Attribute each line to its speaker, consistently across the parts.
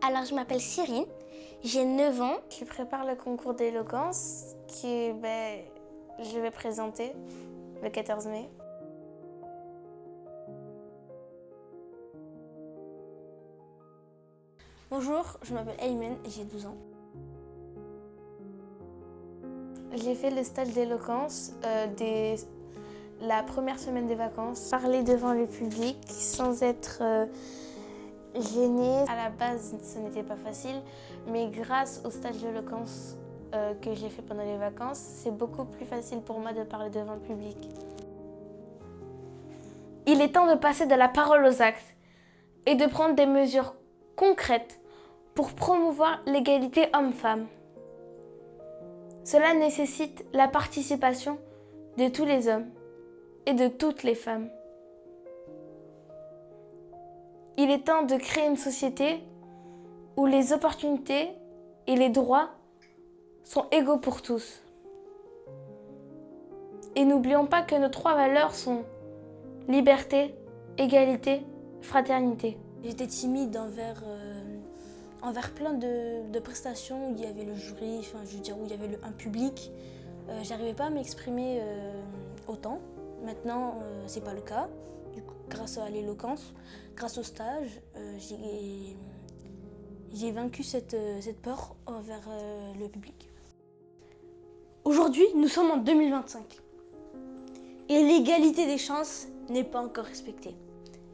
Speaker 1: Alors, je m'appelle Cyrine, j'ai 9 ans.
Speaker 2: Je prépare le concours d'éloquence je vais présenter le 14 mai.
Speaker 3: Bonjour, je m'appelle Aymen et j'ai 12 ans.
Speaker 2: J'ai fait le stage d'éloquence la première semaine des vacances. Parler devant le public sans être gênée. À la base, ce n'était pas facile, mais grâce au stage d'éloquence que j'ai fait pendant les vacances, c'est beaucoup plus facile pour moi de parler devant le public. Il est temps de passer de la parole aux actes et de prendre des mesures concrètes pour promouvoir l'égalité homme-femme. Cela nécessite la participation de tous les hommes et de toutes les femmes. Il est temps de créer une société où les opportunités et les droits sont égaux pour tous. Et n'oublions pas que nos 3 valeurs sont liberté, égalité, fraternité.
Speaker 3: J'étais timide envers plein de prestations où il y avait le jury, où il y avait un public. J'arrivais pas à m'exprimer autant. Maintenant, c'est pas le cas. Du coup, grâce à l'éloquence, grâce au stage, j'ai vaincu cette peur envers le public. Aujourd'hui, nous sommes en 2025 et l'égalité des chances n'est pas encore respectée.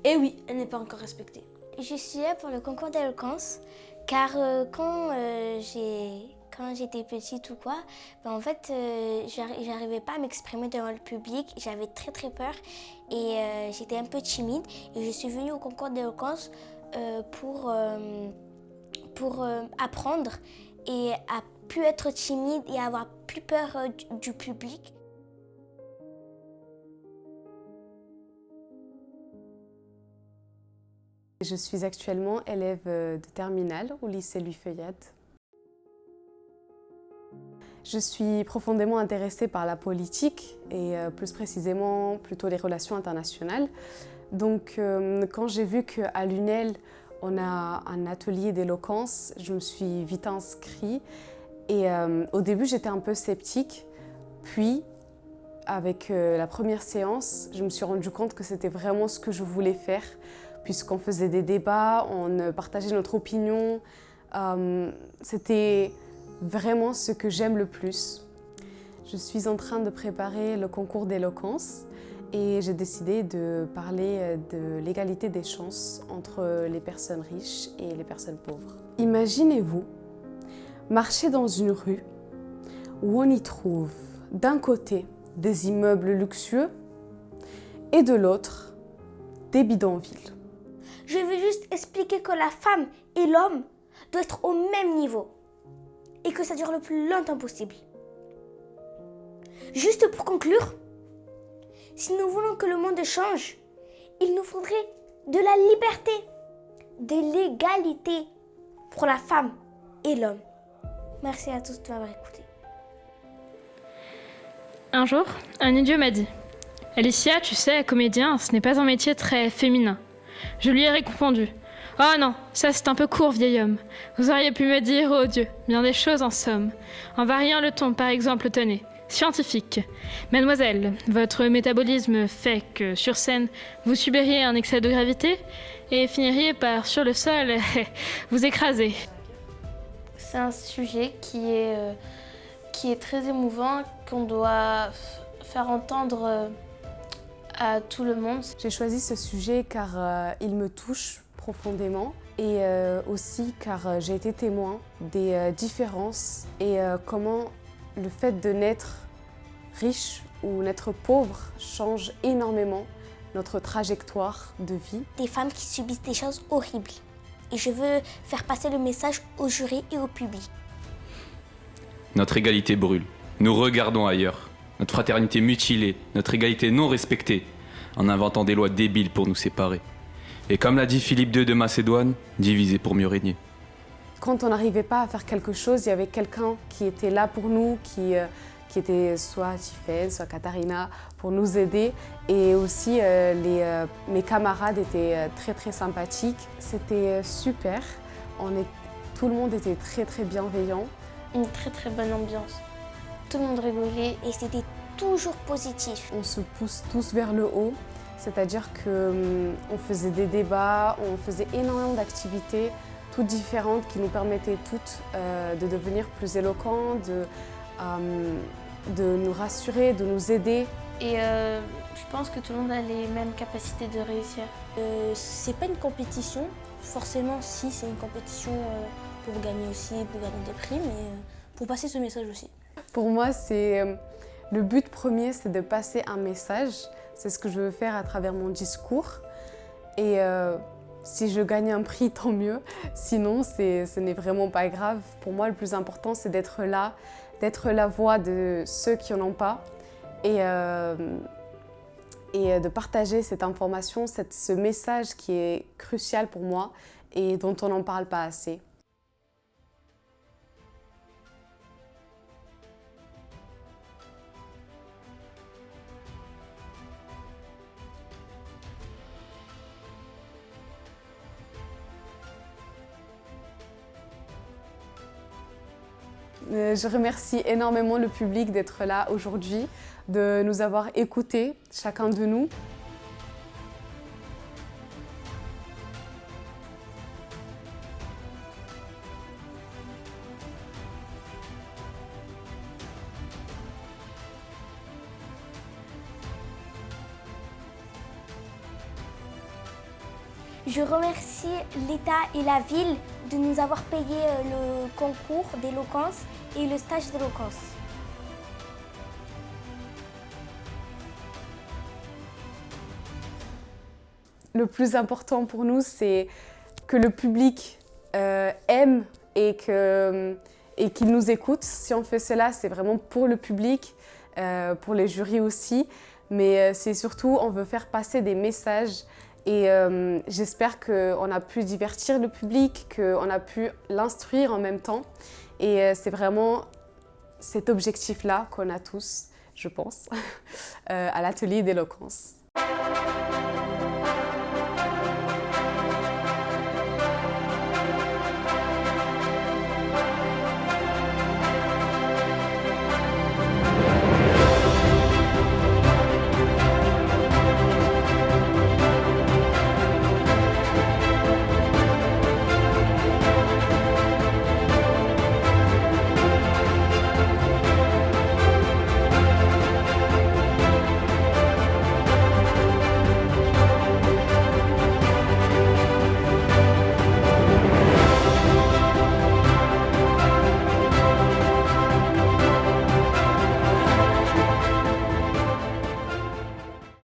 Speaker 3: Et oui, elle n'est pas encore respectée.
Speaker 1: Je suis là pour le concours d'éloquence car quand j'étais petite ou quoi, j'arrivais pas à m'exprimer devant le public, j'avais très peur et j'étais un peu timide et je suis venue au concours d'éloquence pour apprendre et à plus être timide et avoir plus peur du public.
Speaker 4: Je suis actuellement élève de terminale au lycée Louis Feuillade. Je suis profondément intéressée par la politique et plus précisément plutôt les relations internationales. Donc quand j'ai vu qu'à l'UNEL, on a un atelier d'éloquence, je me suis vite inscrite et au début j'étais un peu sceptique. Puis avec la première séance, je me suis rendu compte que c'était vraiment ce que je voulais faire puisqu'on faisait des débats, on partageait notre opinion. C'était vraiment ce que j'aime le plus. Je suis en train de préparer le concours d'éloquence et j'ai décidé de parler de l'égalité des chances entre les personnes riches et les personnes pauvres. Imaginez-vous marcher dans une rue où on y trouve d'un côté des immeubles luxueux et de l'autre des bidonvilles.
Speaker 1: Je veux juste expliquer que la femme et l'homme doivent être au même niveau et que ça dure le plus longtemps possible. Juste pour conclure, si nous voulons que le monde change, il nous faudrait de la liberté, de l'égalité pour la femme et l'homme. Merci à tous de m'avoir écouté.
Speaker 5: Un jour, un idiot m'a dit « Alicia, tu sais, comédien, ce n'est pas un métier très féminin. » Je lui ai répondu « Oh non, ça c'est un peu court, vieil homme. Vous auriez pu me dire, oh Dieu, bien des choses en somme. En variant le ton, par exemple, tenez, scientifique. Mademoiselle, votre métabolisme fait que, sur scène, vous subiriez un excès de gravité et finiriez par, sur le sol, vous écraser. »
Speaker 2: C'est un sujet qui est très émouvant, qu'on doit faire entendre à tout le monde.
Speaker 4: J'ai choisi ce sujet car il me touche profondément et aussi car j'ai été témoin des différences et comment le fait de naître riche ou naître pauvre change énormément notre trajectoire de vie.
Speaker 1: Des femmes qui subissent des choses horribles. Et je veux faire passer le message au jury et au public.
Speaker 6: Notre égalité brûle. Nous regardons ailleurs. Notre fraternité mutilée, notre égalité non respectée, en inventant des lois débiles pour nous séparer. Et comme l'a dit Philippe II de Macédoine, diviser pour mieux régner.
Speaker 4: Quand on n'arrivait pas à faire quelque chose, il y avait quelqu'un qui était là pour nous, qui était soit Tiffaine, soit Katharina, pour nous aider. Et aussi, mes camarades étaient très sympathiques. C'était super. Tout le monde était très très bienveillant.
Speaker 2: Une très très bonne ambiance. Tout le monde rigolait.
Speaker 1: Et c'était toujours positif.
Speaker 4: On se pousse tous vers le haut, c'est-à-dire qu'on faisait des débats, on faisait énormément d'activités, toutes différentes, qui nous permettaient toutes de devenir plus éloquents, de nous rassurer, de nous aider.
Speaker 2: Et je pense que tout le monde a les mêmes capacités de réussir.
Speaker 3: C'est pas une compétition, forcément si c'est une compétition pour gagner aussi, pour gagner des prix, mais pour passer ce message aussi.
Speaker 4: Pour moi, le but premier, c'est de passer un message. C'est ce que je veux faire à travers mon discours. Et si je gagne un prix, tant mieux. Sinon, ce n'est vraiment pas grave. Pour moi, le plus important, c'est d'être là, d'être la voix de ceux qui n'en ont pas. Et de partager cette information, ce message qui est crucial pour moi et dont on n'en parle pas assez. Je remercie énormément le public d'être là aujourd'hui, de nous avoir écoutés, chacun de nous.
Speaker 1: Je remercie l'État et la ville de nous avoir payé le concours d'éloquence et le stage d'éloquence.
Speaker 4: Le plus important pour nous, c'est que le public aime et qu'il nous écoute. Si on fait cela, c'est vraiment pour le public, pour les jurys aussi. Mais c'est surtout, on veut faire passer des messages. Et j'espère qu'on a pu divertir le public, qu'on a pu l'instruire en même temps. Et c'est vraiment cet objectif-là qu'on a tous, je pense, à l'atelier d'éloquence.